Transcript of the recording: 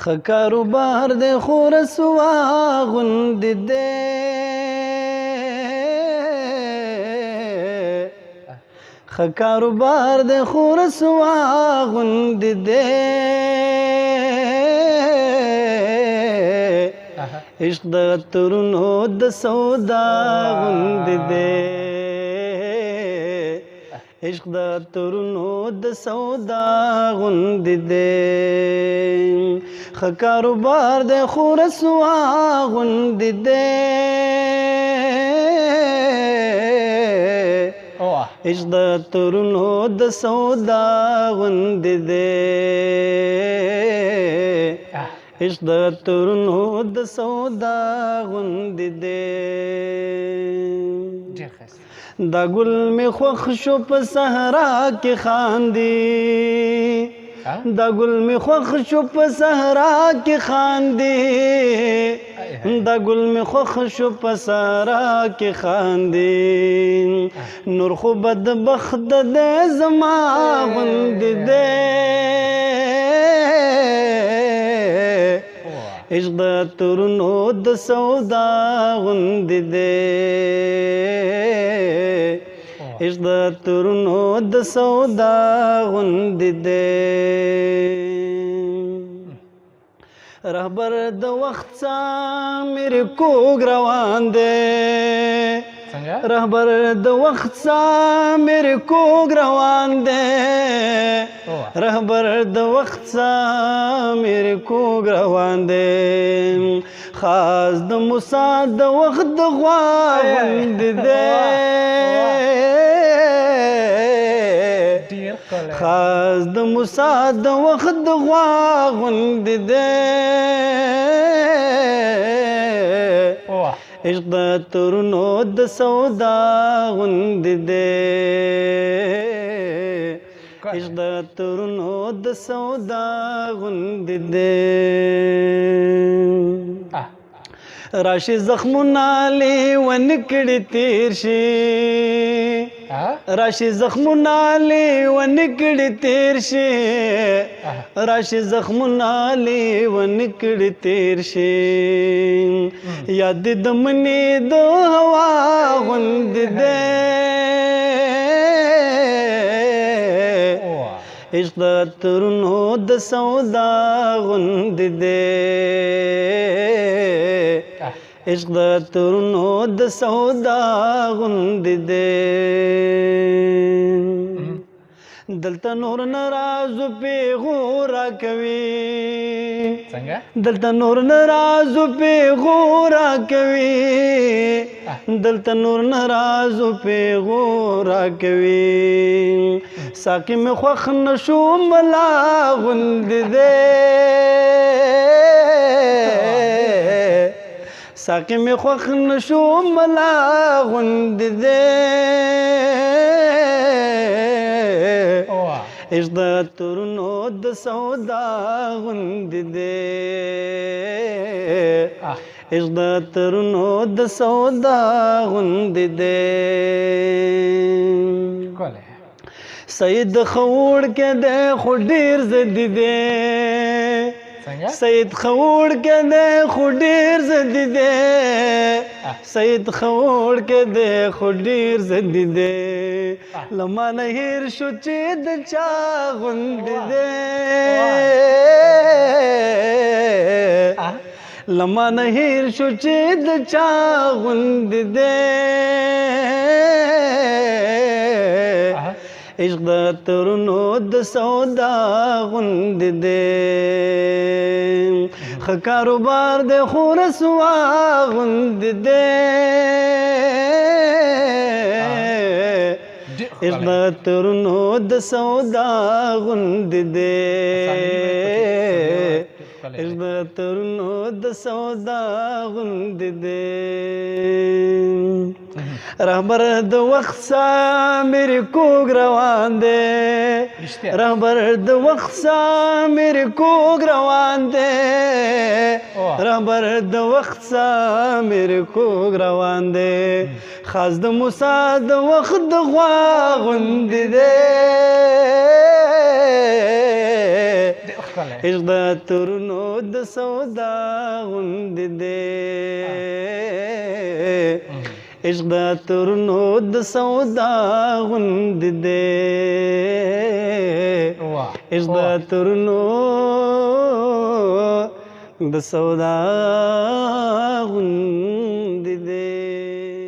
ښه کاروبار دی خو رسوا غوندې دی ښه کاروبار دی خو رسوا غوندې دی عشق د عطرونو د سودا غوندې دی عشق د عطرونو د سودا غوندې دی ښه کاروبار دی خو رسوا غوندې دی عشق د عطرونو د سودا غوندې دی عشق د عطرونو د سودا غوندې دی دا ګل مې خوښ شو په صحرا کې خاندي دا ګل مې خوښ شو په صحرا کې خاندي دا ګل مې خوښ شو په صحرا کې خاندي نور خو بدبخت دی زما غوندې دی عشق د عطرونو د سودا غوندې دی عشق د عطرونو د سودا غوندې دی رهبر د وخت څخه میرے کوږ روان دی رهبر د وخت څخه میرے کوږ روان دی رهبر د وخت څخه میرے کوږ روان دی خاص د موسی د وخت د غوا غوندې دی خاص د موسی د وخت د غوا غوندې دی عشق د عطرونو د سودا غوندې دی عشق د عطرونو د سودا غوندې دی راشي زخمونه لیونې کړي تیر شي راشي زخمونه لیونې کړي تیر شي راشي زخمونه لیونې کړي تیر شي یاد د منې د هوا غوندې دی عشق د عطرونو د سودا غوندې دی عشق د عطرونو د سودا غوندې دی دلته نور ناراضو پیغورا کوي دلته نور ناراضو پیغورا کوي دلته نور ناراضو پیغورا کوي ساقي مې خوښ نشو ملا غوندې دی ساقي مې خوښ نشو ملا غوندې دی عشق د عطرونو د سودا غوندې دی عشق د عطرونو د سودا غوندې دی سید خوړ کې دی خو ډېر ضدي دی سید خوړ کې دی خو ډېر ضدي دی سید خوړ کې دی خو ډېر ضدي دی له مانه هېر شو چې د چا غوندې دی له مانه هېر شو چې د چا غوندې دی عشق د عطرونو د سودا غوندې دی ښه کاروبار دی خو رسوا غوندې دی عشق د عطرونو د سودا غوندې دی عشق د عطرونو د سودا غوندې دی رهبر د وخت څخه میرے کوږ روان دی رهبر د وخت څخه میرے کوږ روان دی رهبر د وخت سامر کوږ روان دی خاص د موسی د وخت د غوا غوندې دی عشق د تورونو د سودا غوندې دی عشق د تورونو د سودا غوندې دی عشق د تورونو د سودا غوندې دی